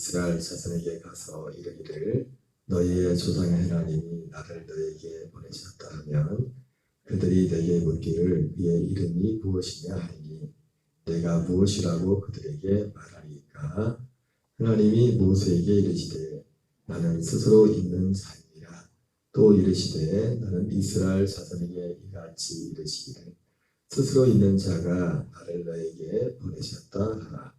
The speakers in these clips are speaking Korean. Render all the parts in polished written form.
이스라엘 자손에게 가서 이르기를 너희의 조상의 하나님이 나를 너희에게 보내셨다 하면 그들이 내게 묻기를 그의 이름이 무엇이냐 하니 내가 무엇이라고 그들에게 말하리까. 하나님이 모세에게 이르시되 나는 스스로 있는 자이니라. 또 이르시되 너는 이스라엘 자손에게 이같이 이르시기를 스스로 있는 자가 나를 너에게 보내셨다 하라.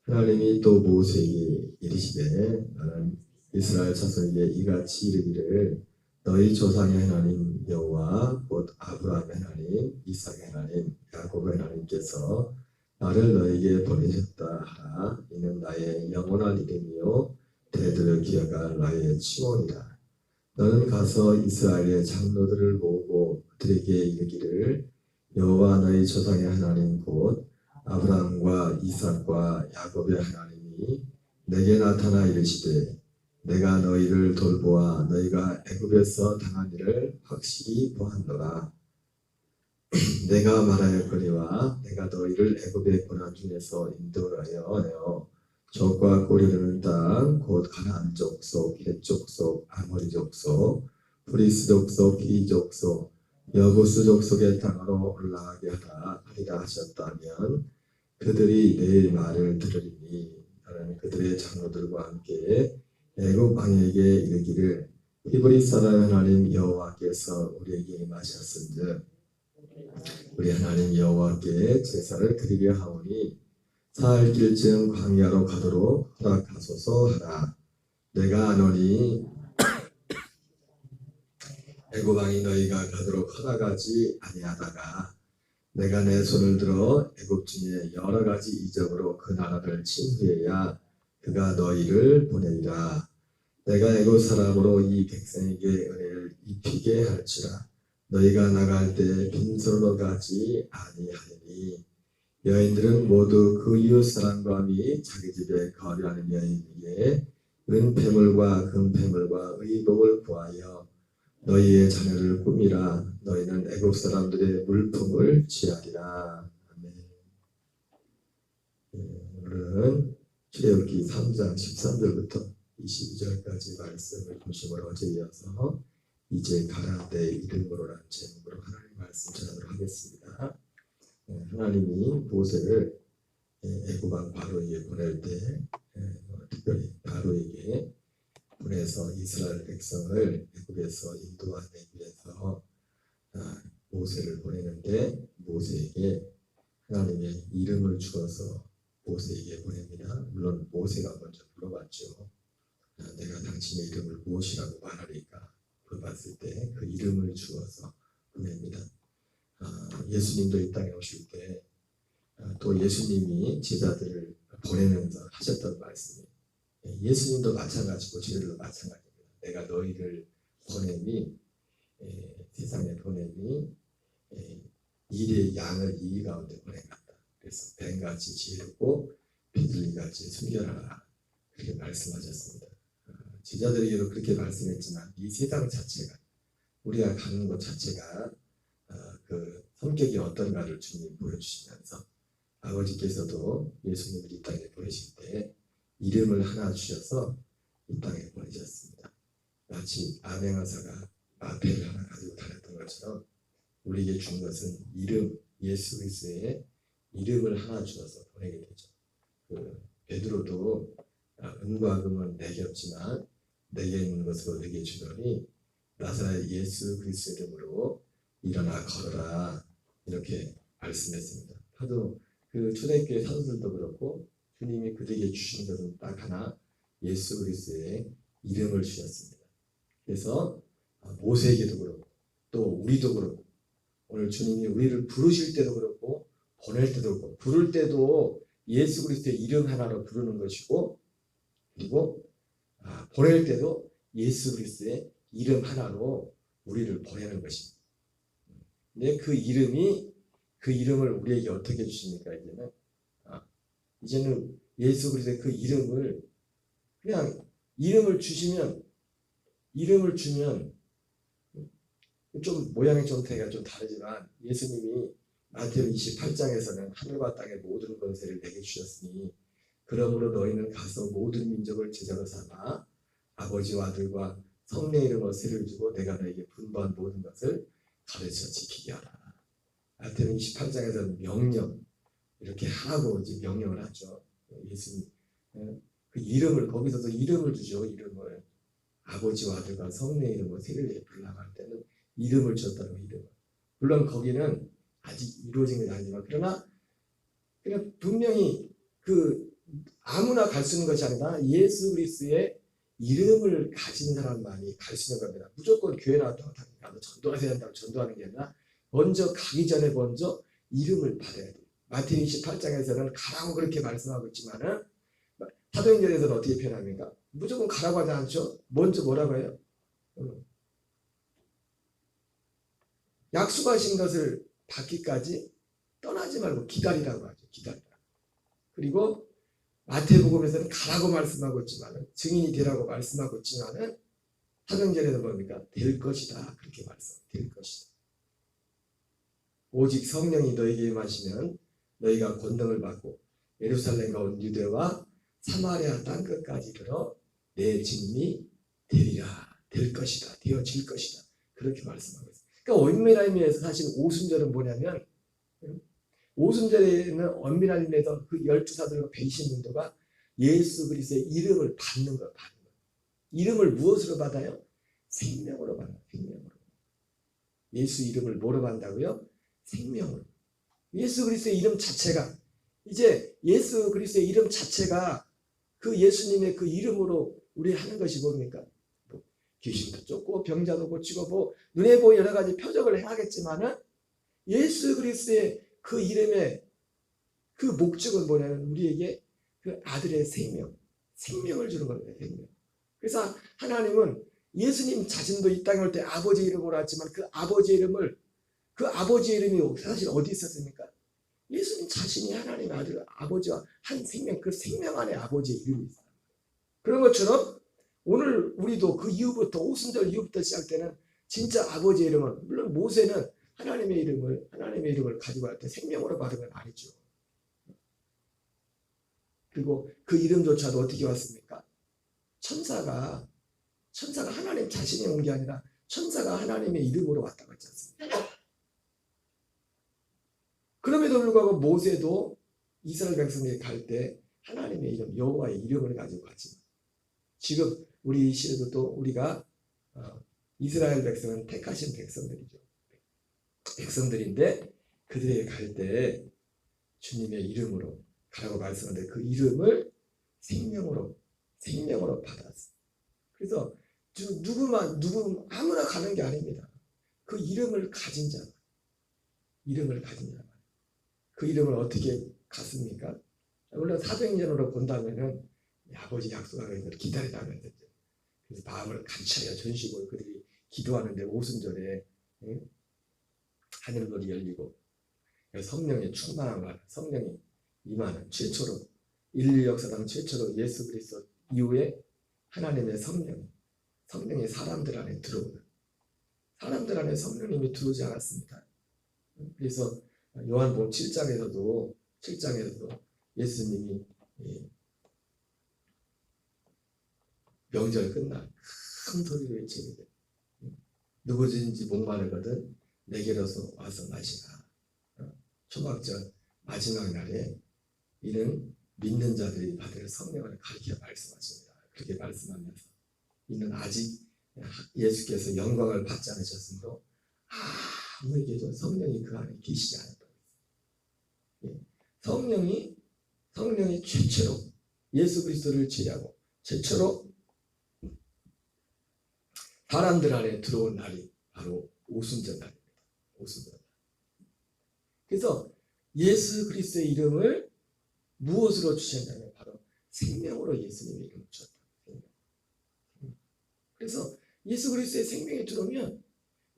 하나님이 또 모세에게 이르시되 너는 이스라엘 자손에게 이같이 이르기를 너희 조상의 하나님 여호와 곧 아브라함의 하나님, 이삭의 하나님, 야곱의 하나님께서 나를 너에게 보내셨다 하라. 이는 나의 영원한 이름이요 대들을 기어갈 나의 칭호니라. 너는 가서 이스라엘의 장로들을 모으고 그들에게 이르기를 여호와 너희 조상의 하나님 곧 아브라함과 이삭과 야곱의 하나님이 내게 나타나 이르시되 내가 너희를 돌보아 너희가 애굽에서 당한 일을 확실히 보았노라. 내가 말하였거니와 내가 너희를 애굽의 고난 중에서 인도하여 내어 적과 꼴이르는 땅 곧 가나안 족속, 헷 족속, 아모리 족속, 브리스 족속, 히 족속, 여부스 족속의 땅으로 올라가게 하리라 하셨다면 그들이 내 말을 들으리니 나는 그들의 장로들과 함께 애굽 왕에게 이르기를 히브리 사람 하나님 여호와께서 우리에게 임하셨은즉 우리 하나님 여호와께 제사를 드리려 하오니 사흘 길쯤 광야로 가도록 허락하소서 하라. 내가 아노니 애굽 왕이 너희가 가도록 허락하지 아니하다가 내가 내 손을 들어 애굽 중에 여러 가지 이적으로 그 나라를 친 후에야 그가 너희를 보내리라. 내가 애굽 사람으로 이 백성에게 은혜를 입히게 할지라. 너희가 나갈 때 빈손으로 가지 아니하리니 여인들은 모두 그 이웃 사람과 및 자기 집에 거류하는 여인에게 은폐물과 금폐물과 의복을 구하여 너희의 자녀를 꾸미라. 너희는 애굽 사람들의 물품을 취하리라. 아멘. 오늘은 출애굽기 3장 13절부터 22절까지 말씀을 중심으로 어제 이어서 이제 가라 내 이름으로라는 제목으로 하나님 말씀 전하도록 하겠습니다. 하나님이 모세를 애굽 왕 바로에게 보낼 때 특별히 바로에게 보내서 이스라엘 백성을 애굽에서 인도하기 위해서 모세를 보내는데 모세에게 하나님의 이름을 주어서 모세에게 보냅니다. 물론 모세가 먼저 물어봤죠. 내가 당신의 이름을 무엇이라고 말하리까 물어봤을 때 그 이름을 주어서 보냅니다. 예수님도 이 땅에 오실 때 또 예수님이 제자들을 보내면서 하셨던 말씀이 예수님도 마찬가지고 저희들도 마찬가지입니다. 내가 너희를 보내니 세상에 보내니 일의 양을 이 가운데 보내간다. 그래서 뱀같이 지혜롭고 비둘기같이 순결하라 그렇게 말씀하셨습니다. 제자들에게도 그렇게 말씀했지만 이 세상 자체가 우리가 가는 곳 자체가 그 성격이 어떤가를 주님 보여주시면서 아버지께서도 예수님을 이 땅에 보내실 때 이름을 하나 주셔서 이 땅에 보내셨습니다. 마치 암행어사가 마패를 하나 가지고 다녔던 것처럼 우리에게 준 것은 이름, 예수 그리스도의 이름을 하나 주어서 보내게 되죠. 베드로도 은과 금은 내게 없지만 내게 있는 것으로 내게 주더니 나사렛 예수 그리스도 이름으로 일어나 걸어라 이렇게 말씀했습니다. 하도 그 초대교회 사도들도 그렇고 주님이 그들에게 주신 것은 딱 하나 예수 그리스도의 이름을 주셨습니다. 그래서 모세에게도 그렇고 또 우리도 그렇고 오늘 주님이 우리를 부르실 때도 그렇고 보낼 때도 그렇고 부를 때도 예수 그리스도의 이름 하나로 부르는 것이고 그리고 보낼 때도 예수 그리스도의 이름 하나로 우리를 보내는 것입니다. 근데 그 이름을 우리에게 어떻게 주십니까? 이제는 예수 그리스도의 그 이름을 그냥 이름을 주면 좀 모양의 형태가 좀 다르지만 예수님이 마태복음 28장에서는 하늘과 땅의 모든 권세를 내게 주셨으니 그러므로 너희는 가서 모든 민족을 제자로 삼아 아버지와 아들과 성령의 이름으로 세를 주고 내가 너에게 분부한 모든 것을 가르쳐 지키게 하라. 마태복음 28장에서는 명령 이렇게 하라고 이제 명령을 하죠. 예수님 그 이름을 거기서도 이름을 주죠. 이름을 아버지와 아들과 성령의 이름으로 세를 베풀라고 할 때는 이름을 줬다고 이름을. 물론 거기는 아직 이루어진 것이 아니지만 그러나 그냥 분명히 그 아무나 갈 수 있는 것이 아니라 예수 그리스도의 이름을 가진 사람만이 갈 수 있는 겁니다. 무조건 교회 나왔다고 하니까 전도하셔야 한다고 전도하는 게 아니라 먼저 가기 전에 먼저 이름을 받아야 돼요. 마태복음 28장에서는 가라고 그렇게 말씀하고 있지만은 사도행전에서는 어떻게 표현합니까? 무조건 가라고 하지 않죠? 먼저 뭐라고 해요? 약속하신 것을 받기까지 떠나지 말고 기다리라고 하죠. 기다리라. 그리고 마태복음에서는 가라고 말씀하고 있지만은 증인이 되라고 말씀하고 있지만은 사도행전에서 뭡니까? 될 것이다. 그렇게 될 것이다. 오직 성령이 너에게 임하시면 너희가 권능을 받고 예루살렘과 온 유대와 사마리아 땅 끝까지 이르러 내 증인이 되리라. 될 것이다. 되어질 것이다. 그렇게 말씀하고 있어요. 그러니까 엄밀한 의미에서 사실 오순절은 뭐냐면 오순절에는 엄밀한 의미에서 그 12사들과 120문도가 예수 그리스도의 이름을 받는 거예요. 이름을 무엇으로 받아요? 생명으로 받아요. 생명으로. 예수 이름을 뭐로 받는다고요? 생명으로. 예수 그리스도의 이름 자체가 이제 예수 그리스도의 이름 자체가 그 예수님의 그 이름으로 우리 하는 것이 뭡니까? 귀신도 쫓고 병자도 고치고 눈에 보이는 여러 가지 표적을 행하겠지만은 예수 그리스도의 그 이름의 그 목적은 뭐냐면 우리에게 그 아들의 생명을 주는 겁니다. 생명. 그래서 하나님은 예수님 자신도 이 땅에 올 때 아버지 이름으로 왔지만 그 아버지 이름이 사실 어디 있었습니까? 예수님 자신이 하나님의 아들 아버지와 한 생명, 그 생명 안에 아버지의 이름이 있어요. 그런 것처럼 오늘 우리도 그 이후부터 오순절 이후부터 시작되는 진짜 아버지의 이름은 물론 모세는 하나님의 이름을 가지고 할 때 생명으로 받은 건 아니죠. 그리고 그 이름조차도 어떻게 왔습니까? 천사가 하나님 자신이 온 게 아니라 천사가 하나님의 이름으로 왔다고 했지 않습니까? 그럼에도 불구하고 모세도 이스라엘 백성에게 갈 때 하나님의 이름 여호와의 이름을 가지고 갔지만 지금 우리 시대도 또 우리가 이스라엘 백성은 택하신 백성들이죠. 백성들인데 그들에게 갈 때 주님의 이름으로 가라고 말씀하는데 그 이름을 생명으로 받았어요. 그래서 아무나 가는 게 아닙니다. 그 이름을 가진 자만. 그 이름을 어떻게 갔습니까? 물론 사도행전으로 본다면은 아버지 약속하는 걸 기다리라는 거죠. 그래서 마음을 간절히 전시고 그들이 기도하는데 오순절에 하늘문이 열리고 성령의 충만한 말, 성령이 임하는 최초로 인류 역사상 최초로 예수 그리스도 이후에 하나님의 성령이 사람들 안에 들어오는 사람들 안에 성령님이 들어오지 않았습니다. 그래서 요한복음 7장에서도 예수님이 명절 끝날 큰 소리로 외치는데 누구든지 목마르거든 내게로서 와서 마시라. 초막절 마지막 날에 이는 믿는 자들이 받을 성령을 가리켜 말씀하십니다. 그렇게 말씀하면서 이는 아직 예수께서 영광을 받지 않으셨으므로 아무에게도 성령이 그 안에 계시지 않았다고 했어요. 성령이 최초로 예수 그리스도를 제외하고 최초로 사람들 안에 들어온 날이 바로 오순절 날입니다. 오순절 날. 그래서 예수 그리스도의 이름을 무엇으로 주셨냐면 바로 생명으로 예수님의 이름을 주셨다. 그래서 예수 그리스도의 생명이 들어오면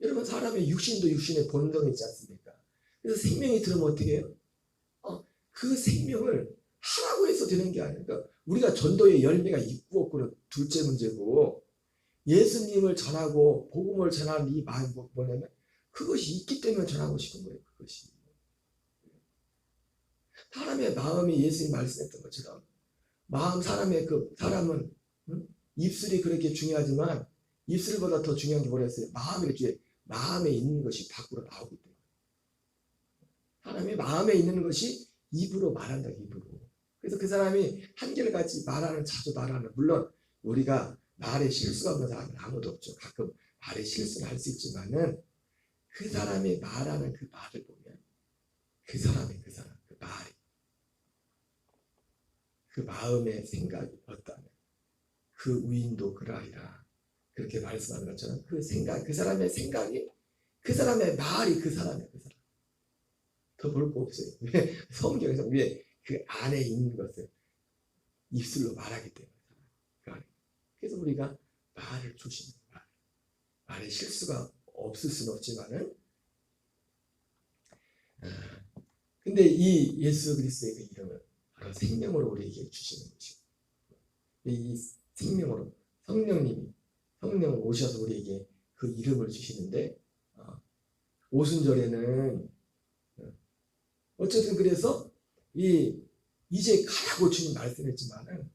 여러분 사람의 육신도 육신의 본성이 있지 않습니까? 그래서 생명이 들어오면 어떻게 해요? 그 생명을 하라고 해서 되는 게 아니라 그러니까 우리가 전도의 열매가 있고 없고는 둘째 문제고 예수님을 전하고 복음을 전하는 이 마음이 뭐냐면 그것이 있기 때문에 전하고 싶은 거예요. 그것이 사람의 마음이 예수님이 말씀했던 것처럼 마음 사람은 입술이 그렇게 중요하지만 입술보다 더 중요한 게 뭐랬어요? 마음에 있는 것이 밖으로 나오기 때문에 사람이 마음에 있는 것이 입으로 말한다. 입으로. 그래서 그 사람이 한결같이 자주 말하는 물론 우리가 말에 실수가 없는 사람은 아무도 없죠. 가끔 말에 실수를 할 수 있지만은 그 사람이 말하는 그 말을 보면 그 말이 그 마음의 생각이 어떠하냐 그 위인도 그러하리라 그렇게 말씀하는 것처럼 그 사람의 생각이 그 사람의 말이 그 사람 더 볼 거 없어요. 왜? 성경에서 왜 그 안에 있는 것을 입술로 말하기 때문에 그래서 우리가 말을 조심해요. 말에 실수가 없을 수는 없지만은 근데 이 예수 그리스도의 그 이름을 바로 생명으로 우리에게 주시는 것이고 이 생명으로 성령을 오셔서 우리에게 그 이름을 주시는데 오순절에는 어쨌든 그래서 이제 가라고 주님 말씀했지만은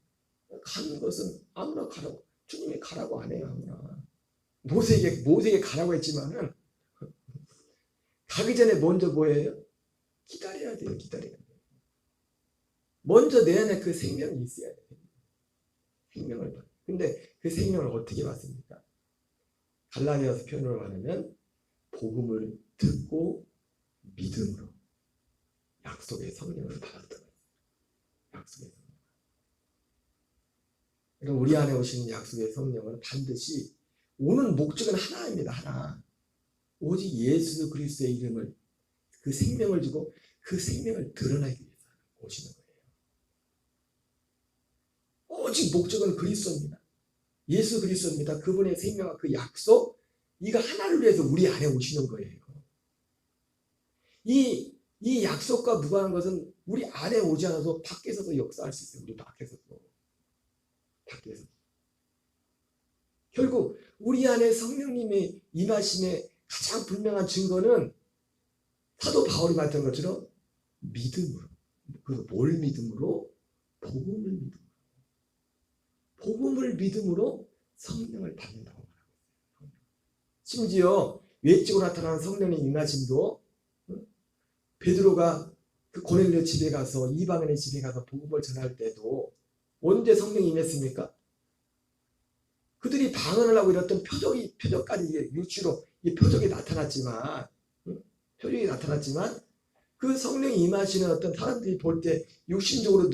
가는 것은 아무나 가라고 주님이 가라고 안 해요. 아무나 모세에게 가라고 했지만은 가기 전에 먼저 뭐예요? 기다려야 돼요. 먼저 내 안에 그 생명이 있어야 돼요. 생명을 봐. 근데 그 생명을 어떻게 받습니까? 갈라디아서 표현으로 말하면 복음을 듣고 믿음으로 약속의 성령을 받았던 거예요. 약속의 성령. 그럼 우리 안에 오시는 약속의 성령은 반드시 오는 목적은 하나입니다. 하나. 오직 예수 그리스도의 이름을 그 생명을 주고 그 생명을 드러내기 위해서 오시는 거예요. 오직 목적은 그리스도입니다. 예수 그리스도입니다. 그분의 생명과 그 약속 이거 하나를 위해서 우리 안에 오시는 거예요. 이 약속과 무관한 것은 우리 안에 오지 않아서 밖에서도 역사할 수 있어요. 우리 밖에서도. 결국 우리 안에 성령님의 임하심의 가장 분명한 증거는 사도 바울이 말했던 것처럼 믿음으로. 그리고 뭘 믿음으로? 복음을 믿음으로 성령을 받는다고 말하고 있어요. 심지어 외적으로 나타나는 성령의 임하심도 베드로가 그 고넬료 집에 가서 이방인의 집에 가서 복음을 전할 때도 언제 성령이 임했습니까? 그들이 방언을 하고 이랬던 표적까지 육체로 이 표적이 나타났지만 그 성령이 임하시는 어떤 사람들이 볼 때 육신적으로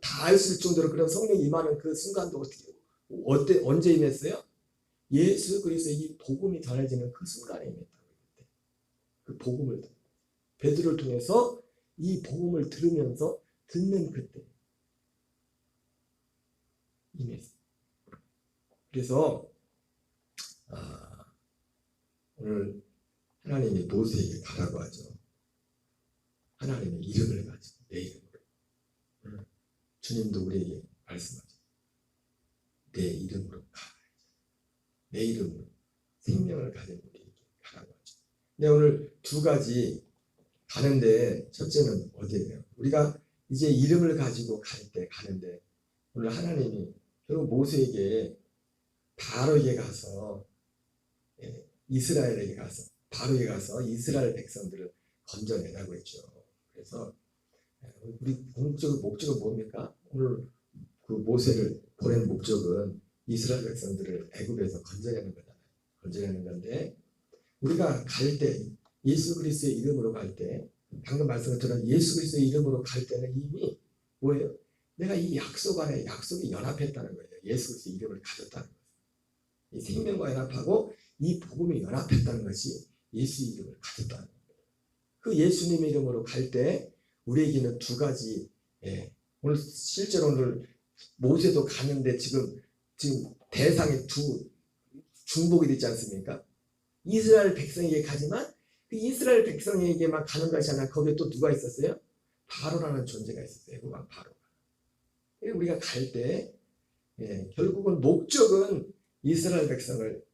다 알 수 있을 정도로 그런 성령이 임하는 그 순간도 언제 임했어요? 예수 그리스도의 이 복음이 전해지는 그 순간에 임했다고. 그 복음을 베드로를 통해서 이 복음을 들으면서 듣는 그때 임했어요. 그래서 오늘 하나님이 모세에게 가라고 하죠. 하나님의 이름을 가지고 내 이름으로. 주님도 우리에게 말씀하죠. 내 이름으로 가라. 내 이름으로 생명을 가진 우리에게 가라고 하죠. 근데 오늘 두 가지 가는데 첫째는 어디예요? 우리가 이제 이름을 가지고 가는데 오늘 하나님이 결국 모세에게 바로에게 가서 이스라엘에게 가서 바로에게 가서 이스라엘 백성들을 건져내라고 했죠. 그래서 우리 목적은 뭡니까? 오늘 그 모세를 보낸 목적은 이스라엘 백성들을 애굽에서 건져내는 거잖아요. 건져내는 건데 우리가 갈 때 예수 그리스도의 이름으로 갈 때 방금 말씀드린 예수 그리스도의 이름으로 갈 때는 이미 뭐예요? 내가 이 약속 안에 약속이 연합했다는 거예요. 예수 그리스도의 이름을 가졌다는 거예요. 이 생명과 연합하고 이 복음이 연합했다는 것이 예수의 이름을 가졌다는 거예요. 그 예수님의 이름으로 갈 때 우리에게는 두 가지 오늘 실제로 오늘 모세도 가는데 지금 대상이 두 중복이 되지 않습니까? 이스라엘 백성에게 가지만 그 이스라엘 백성에게만 가는 것이 아니라 거기에 또 누가 있었어요? 바로라는 존재가 있었어요. 애굽왕 바로가. 우리가 갈 때 결국은 목적은 이스라엘 백성을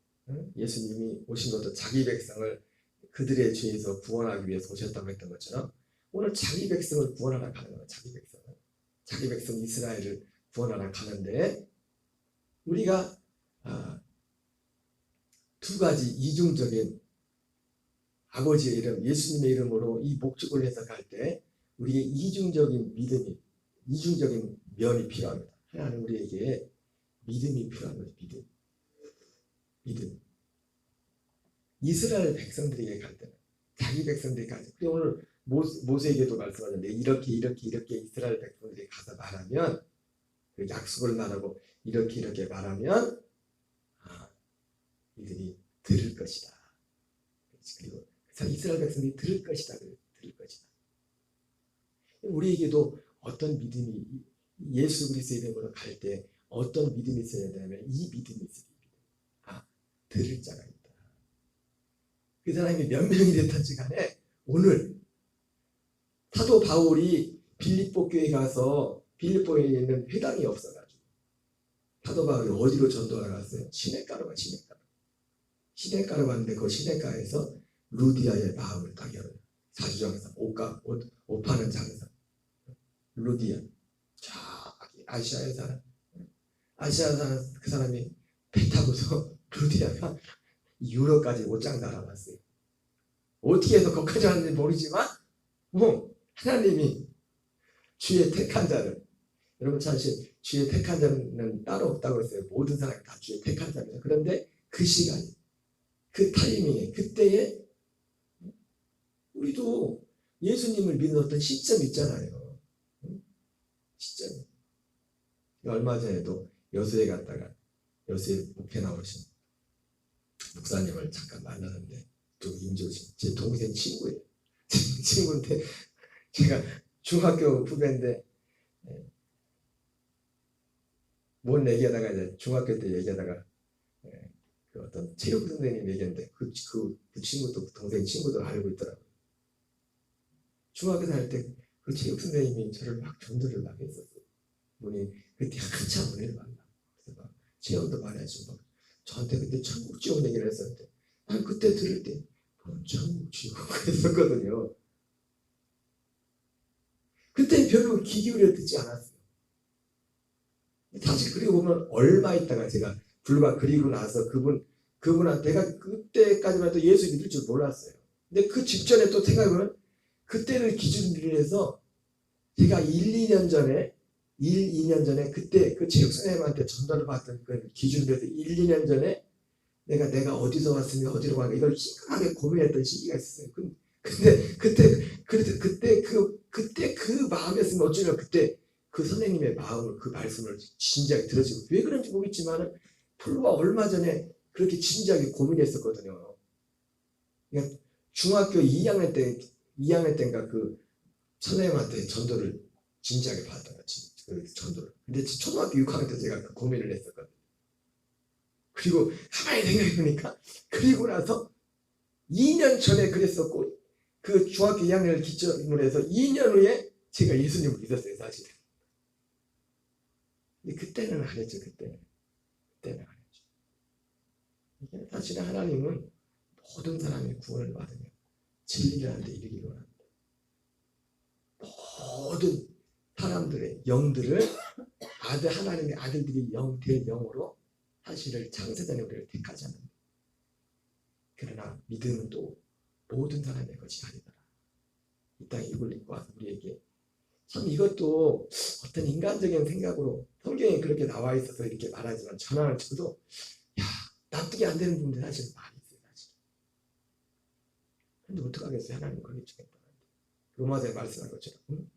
예수님이 오신 것도 자기 백성을 그들의 죄에서 구원하기 위해서 오셨다고 했던 것처럼 오늘 자기 백성을 구원하러 가는 거예요. 자기 백성을. 자기 백성 이스라엘을 구원하러 가는데 우리가 두 가지 이중적인 아버지의 이름, 예수님의 이름으로 이 목적을 해석할 때 우리의 이중적인 면이 필요합니다. 하나는 우리에게 믿음이 필요한 거죠. 믿음. 이스라엘 백성들에게 갈 때는 자기 백성들이 가죠. 오늘 모세에게도 말씀하셨는데 이렇게 이스라엘 백성들이 가서 말하면 그 약속을 말하고 이렇게 말하면 이들이 들을 것이다. 그리고 이스라엘 백성들이 들을 것이다. 우리에게도 어떤 믿음이 예수 그리스도의 이름으로 갈 때 어떤 믿음이 있어야 되냐면 이 믿음이 있어야 됩니다. 들을 자가 있다. 그 사람이 몇 명이 됐든지 간에 오늘 사도 바울이 빌립보 교회에 가서 빌립보에 있는 회당이 없어가지고 사도 바울이 어디로 전도하러 갔어요? 시냇가로 갔는데 그 시냇가에서 루디아의 마음을 딱 열어요. 사주장에서 옷 파는 장에서 루디아 저기 아시아의 사람 그 사람이 배 타고서 루디아가 유럽까지 옷장 알아봤어요. 어떻게 해서 거기까지 왔는지 모르지만 하나님이 주의 택한 자를 여러분 사실 주의 택한 자는 따로 없다고 했어요. 모든 사람이 다 주의 택한 자입니다. 그런데 그 시간이 그 타이밍에 그때에 우리도 예수님을 믿는 어떤 시점이 있잖아요. 시점이. 얼마 전에도 여수에 갔다가 여수에 목회 나오신 목사님을 잠깐 만나는데 또 임조신 제 동생 친구예요. 친구인데 제가 중학교 후배인데 뭔 얘기하다가 이제 중학교 때 얘기하다가 그 어떤 체육 선생님 얘기했는데 그 친구도 동생 친구도 알고 있더라고요. 중학교 다닐 때 그 체육 선생님이 저를 막 전도를 막 했었어요. 분이 그때 한참 은혜를 만나. 그래서 막 체험도 많이 하시고 저한테 그때 천국 지옥 얘기를 했었는데 난 그때 들을 때 천국 지옥 그랬었거든요. 그때 별로 귀 기울여 듣지 않았어요. 다시 그리고 보면 얼마 있다가 제가 불과 그리고 나서 그분한테 내가 그때까지만 해도 예수 믿을 줄 몰랐어요. 근데 그 직전에 또 생각해보면 그때를 기준으로 해서 제가 2년 전에 그때 그 체육 선생님한테 전달을 받던 그 기준으로 해서 2년 전에 내가 어디서 왔으면 어디로 가고 이걸 심각하게 고민했던 시기가 있었어요. 근데 그때 그 마음이었으면 어쩌면 그때 그 선생님의 마음을 그 말씀을 진지하게 들어주고 왜 그런지 모르겠지만 불과 얼마 전에 그렇게 진지하게 고민했었거든요. 그러니까 중학교 2학년 때인가 그 선생님한테 전도를 진지하게 받았던 거지. 그 전도를. 근데 초등학교 6학년 때 제가 그 고민을 했었거든요. 그리고 가만히 생각해보니까 그리고 나서 2년 전에 그랬었고 그 중학교 2학년을 기점으로 해서 2년 후에 제가 예수님을 믿었어요. 사실. 근데 그때는 안 했죠. 그때는 안 했죠. 사실은 하나님은 모든 사람이 구원을 받으며 진리라는 데 이르기를 원합니다. 모든 사람들의 영들을 하나님의 아들들이 될 영으로 사실을 창세전에 우리를 택하지 않는다. 그러나 믿음은 또 모든 사람의 것이 아니더라. 이 땅에 이걸 입고 와서 우리에게 참 이것도 어떤 인간적인 생각으로 성경에 그렇게 나와 있어서 이렇게 말하지만 저도 납득이 안 되는 부분들이 사실 많이 있어요. 사실. 근데 어떡하겠어요. 하나님 그걸 주겠다. 로마서에 말씀한 것처럼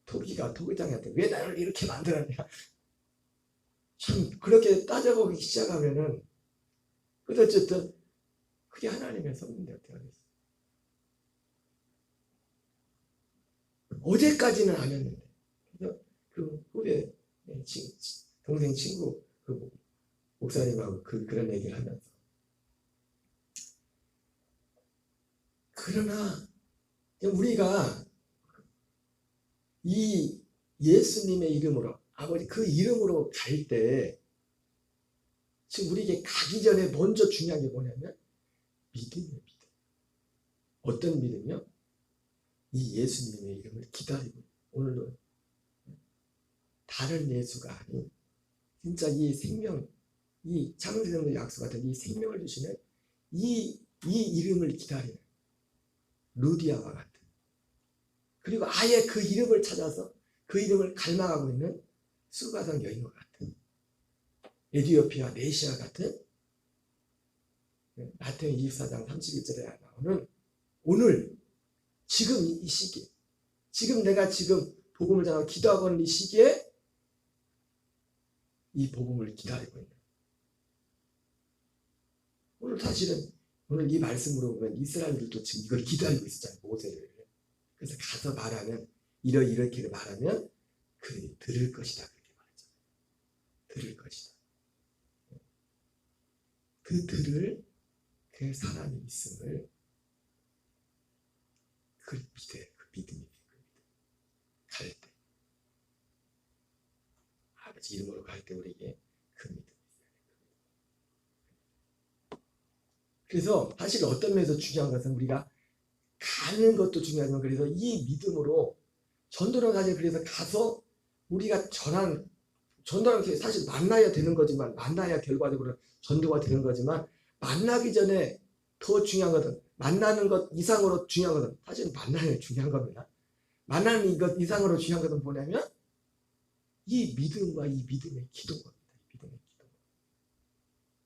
토기가 토기장한테 왜 나를 이렇게 만들었냐. 참 그렇게 따져보기 시작하면은 근데 어쨌든 그게 하나님의 섭리인데 어떻게 하겠어요. 어제까지는 아니었는데 그래서 그 후배 동생 친구 그 목사님하고 그런 얘기를 하면서 그러나 우리가 이 예수님의 이름으로 아버지 그 이름으로 갈 때 지금 우리에게 가기 전에 먼저 중요한 게 뭐냐면 믿음이에요. 믿음. 어떤 믿음이요? 이 예수님의 이름을 기다리고 오늘도 다른 예수가 아닌 진짜 이 생명, 이 창세전의 약속 같은 이 생명을 주시는 이 이름을 기다리는 루디아와 같은, 그리고 아예 그 이름을 찾아서 그 이름을 갈망하고 있는 수가성 여인과 같은, 에디오피아 네시아 같은, 마태복음 24장 31절에 나오는 오늘 지금 이 시기에, 지금 내가 지금 복음을 전하고 기도하고 있는 이 시기에 이 복음을 기다리고 있는, 오늘 사실은 오늘 이 말씀으로 보면 이스라엘들도 지금 이걸 기다리고 있었잖아요. 모세를. 그래서 가서 말하면 이렇게 말하면 그들이 들을 것이다, 그렇게 말했잖아요. 들을 것이다. 그 들을 그 사람이 있음을 그 믿음이 갈 때, 아버지 이름으로 갈 때 우리에게 그 믿음이 있어야 돼. 그래서 사실 어떤 면에서 중요한 것은 우리가 가는 것도 중요하지만, 그래서 이 믿음으로 전도를 가지, 그래서 가서 우리가 전도하는 게 사실 만나야 되는 거지만, 만나야 결과적으로 전도가 되는 거지만, 만나기 전에 더 중요한 것은, 만나는 것 이상으로 중요한 것은, 사실 만나는 게 중요한 겁니다. 만나는 것 이상으로 중요한 것은 뭐냐면 이 믿음과 이 믿음의 기도인 겁니다. 이 믿음의 기도.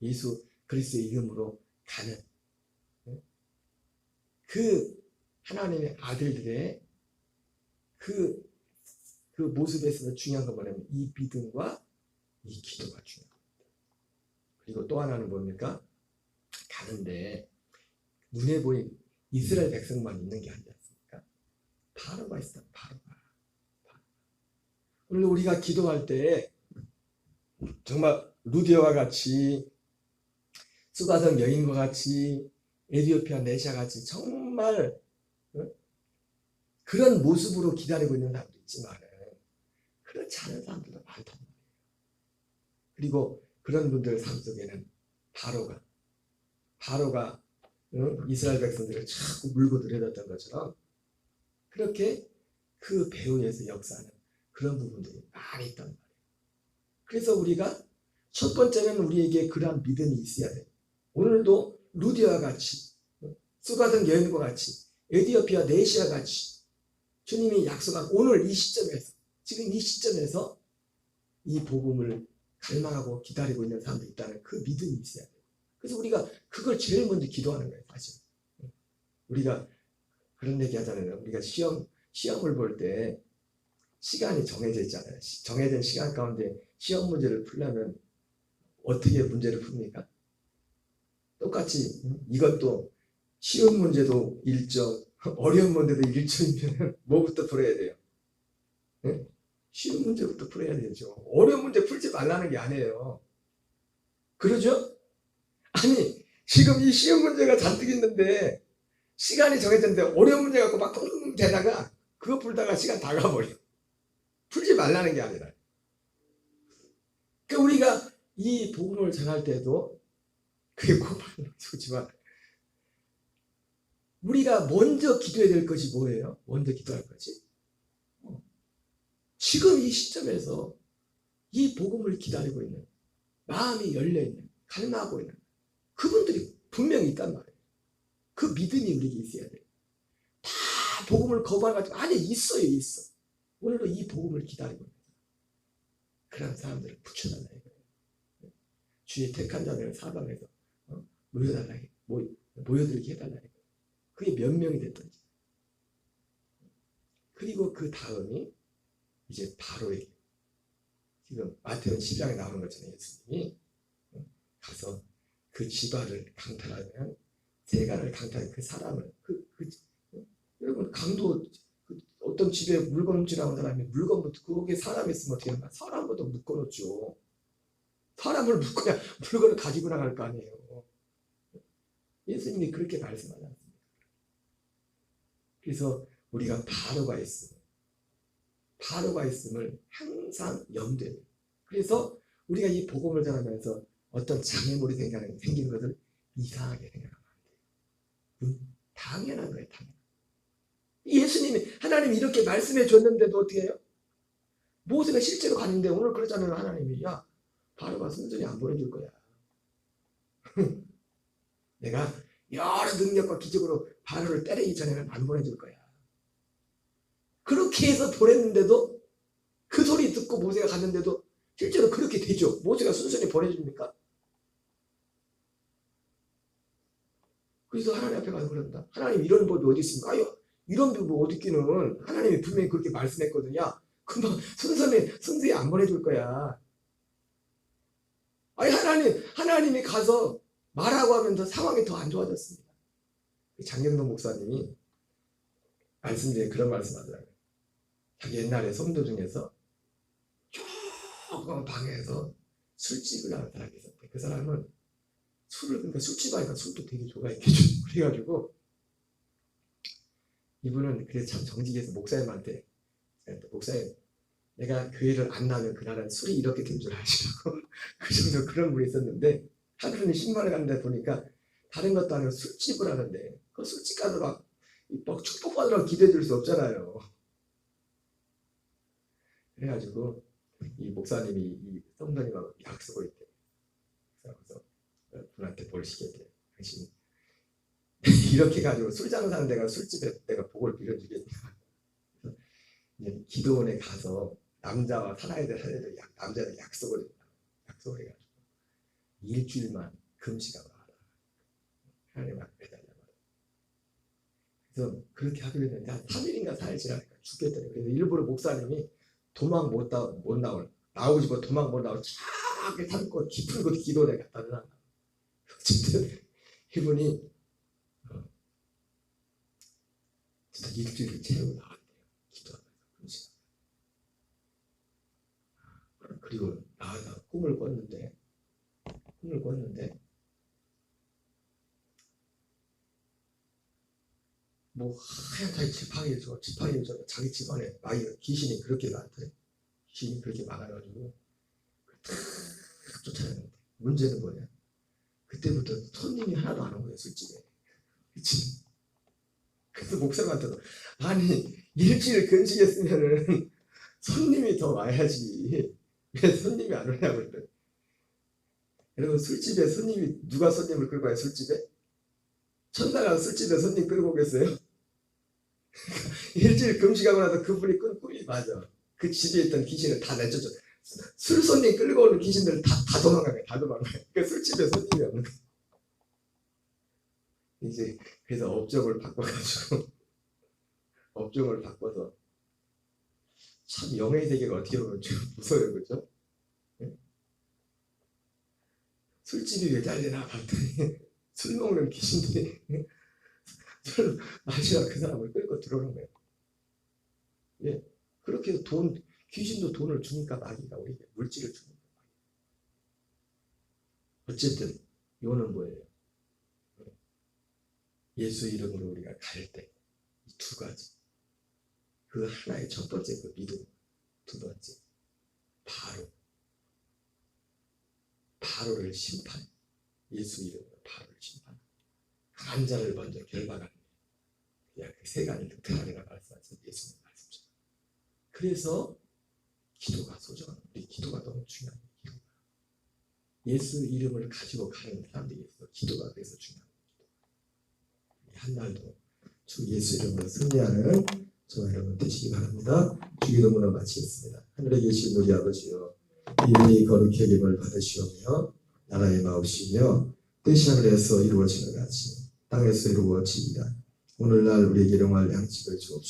예수 그리스도의 이름으로 가는 그 하나님의 아들들의 그 모습에서 중요한 건 뭐냐면 이 믿음과 이 기도가 중요한 겁니다. 그리고 또 하나는 뭡니까? 가는데 눈에 보인 이스라엘 백성만 있는 게 아니지 않습니까? 바로가 있어. 바로가. 오늘 우리가 기도할 때 정말 루디아와 같이, 수가성 여인과 같이, 에디오피아 네시아 같이 정말 그런 모습으로 기다리고 있는 사람도 있지만 그렇지 않은 사람들도 많단 말이에요. 그리고 그런 분들 삶 속에는 바로가 이스라엘 백성들을 자꾸 물고 들여다던 것처럼 그렇게 그 배후에서 역사하는 그런 부분들이 많이 있단 말이에요. 그래서 우리가 첫 번째는 우리에게 그러한 믿음이 있어야 돼요. 오늘도 루디아와 같이, 수가성 여인과 같이, 에디오피아 네시아 같이 주님이 약속한 오늘 이 시점에서, 지금 이 시점에서 이 복음을 갈망하고 기다리고 있는 사람들이 있다는 그 믿음이 있어야 돼요. 그래서 우리가 그걸 제일 먼저 기도하는 거예요. 사실 우리가 그런 얘기 하잖아요. 우리가 시험을 볼 때 시간이 정해져 있잖아요. 정해진 시간 가운데 시험 문제를 풀려면 어떻게 문제를 풉니까? 똑같이 이것도 쉬운 문제도 1점, 어려운 문제도 1점이면 뭐부터 풀어야 돼요? 네? 쉬운 문제부터 풀어야 되죠. 어려운 문제 풀지 말라는 게 아니에요. 그러죠? 아니 지금 이 쉬운 문제가 잔뜩 있는데 시간이 정해졌는데 어려운 문제 갖고 막 텅텅 대다가 그거 풀다가 시간 다 가버려. 풀지 말라는 게 아니라. 그러니까 우리가 이 복음을 전할 때도 그게 꼭 좋지만 우리가 먼저 기도해야 될 것이 뭐예요? 먼저 기도할 것이 지금 이 시점에서 이 복음을 기다리고 있는, 마음이 열려있는, 갈망하고 있는 그분들이 분명히 있단 말이에요. 그 믿음이 우리에게 있어야 돼요. 다 복음을 거부하는 것 같지만 아니 있어요. 오늘도 이 복음을 기다리고 있는 그런 사람들을 붙여달라 이거예요. 주의 택한 자들을 사방에서 모여들게 해달라 이거예요. 그게 몇 명이 됐든지. 그리고 그 다음이 이제 바로에게, 지금 마태복음 10장에 나오는 것처럼 예수님이 가서 그 지발을 강탈하면, 세간을 강탈한 그 사람을, 여러분 강도, 어떤 집에 물건 훔치라는 사람이 물건부터, 거기에 사람이 있으면 어떻게 하나? 사람부터 묶어놓죠. 사람을 묶어야 물건을 가지고 나갈 거 아니에요. 예수님이 그렇게 말씀하지 않습니까? 그래서 우리가 바로가 있음을 항상 염두에 둬요. 그래서 우리가 이 복음을 전하면서 어떤 장애물이 생기는 것을 이상하게 생각하면 안 돼요. 당연한 거예요. 당연한. 예수님이, 하나님이 이렇게 말씀해 줬는데도 어떻게 해요? 모세가 실제로 갔는데 오늘 그러잖아요. 하나님이 야 바로가 순순히 안 보내줄 거야. 내가 여러 능력과 기적으로 바로를 때리기 전에는 안 보내줄 거야. 그렇게 해서 보냈는데도 그 소리 듣고 모세가 갔는데도 실제로 그렇게 되죠. 모세가 순순히 보내줍니까? 그래서 하나님 앞에 가서 그런다. 하나님 이런 법이 어디 있습니까? 아유, 이런 법이 어디 있기는 하나님이 분명히 그렇게 말씀했거든요. 금방 순순히 안 보내줄 거야. 아니 하나님이 가서 말하고 하면서 상황이 더 안 좋아졌습니다. 장경동 목사님이 말씀 중에 그런 말씀 하더라고요. 자기 옛날에 성도 중에서 조금 방에서 술집을 하는 사람이 있었대. 그 사람은 그러니까 술집 하니까 술도 되게 좋아했겠죠. 그래가지고 이분은 그래서 참 정직해서 목사님한테 목사님 내가 교회를 안 나면 그날은 술이 이렇게 된 줄 아시라고 그 정도 그런 분이 있었는데 하루는 신발을 갔는데 보니까 다른 것도 아니고 술집을 하는데 그 술집 가서 막 축복받으라고 기대해 줄 수 없잖아요. 그래가지고 이 목사님이 이 성도님하고 약속을 했대요. 그래서 분한테 보시게 돼. 당신 이렇게 가지고 술 장사하는 데가 술집에 내가 복을 빌어주겠냐. 기도원에 가서 남자와 살아야 될 남자들 약속을 해가지고 일주일만 금식하고 하라. 하나님 앞에 매달려. 그래서 그렇게 하기로 했는데 한 3일인가 4일 지나니까 죽겠더래요. 그래서 일부러 목사님이 도망 못 나오고 싶어 도망 못 나오고 차게 참고 깊은 곳 기도원에 갖다 놔. 어쨌든 이분이 진짜 일주일을 채우고 나왔대요. 기도하면서 금식. 그리고 나와서 꿈을 꿨는데 뭐 하얀 자기 지팡이에서 자기 집안에 마귀가 귀신이 그렇게 많대. 귀신이 그렇게 많아가지고 탁 쫓아내는데 문제는 뭐냐? 그때부터 손님이 하나도 안 온 거예요. 술집에. 그치? 그래서 목사님한테도 아니 일주일 금식했으면은 손님이 더 와야지 왜 손님이 안 오냐고 그랬더니 여러분 술집에 누가 손님을 끌고 와요? 술집에? 천사가 술집에 손님 끌고 오겠어요? 일주일 금식하고 나서 그분이 꾼 꿈이 맞아. 그 집에 있던 귀신을 다 내쫓아. 술 손님 끌고 오는 귀신들을 다 도망가요. 그러니까 술집에 손님이 없는 거야. 이제 그래서 업종을 바꿔서 참 영의 세계가 어떻게 보면 좀 무서워요. 그죠? 네? 술집이 왜 잘리나 봤더니 술 먹는 귀신들이 술 마시라 그 사람을 끌고 들어오는 거예요. 예, 그렇게 해서 귀신도 돈을 주니까 마귀가 우리에게 물질을 주는 거예요. 어쨌든 이거는 뭐예요? 예수 이름으로 우리가 갈 때 이 두 가지 그 하나의 첫 번째 그 믿음, 두 번째 바로를 심판, 예수 이름으로 바로를 심판, 강한 자를 먼저 결박하는 그 세 가지 득템하리라 말씀하신 예수님 말씀이죠. 그래서 기도가 소중한 우리 기도가 너무 중요한 기도가 예수 이름을 가지고 가는 사람들이 있어. 기도가 그래서 중요한 거죠. 한날도 주 예수 이름으로 승리하는 저와 여러분 되시기 바랍니다. 주기도문을 마치겠습니다. 하늘에 계신 우리 아버지여, 이름이 거룩히 여김을 받으시오며 나라의 마옵시며 뜻이 하늘에서 이루어지는 같이 땅에서 이루어지이다. 오늘날 우리에게 일용할 양식을 주옵시고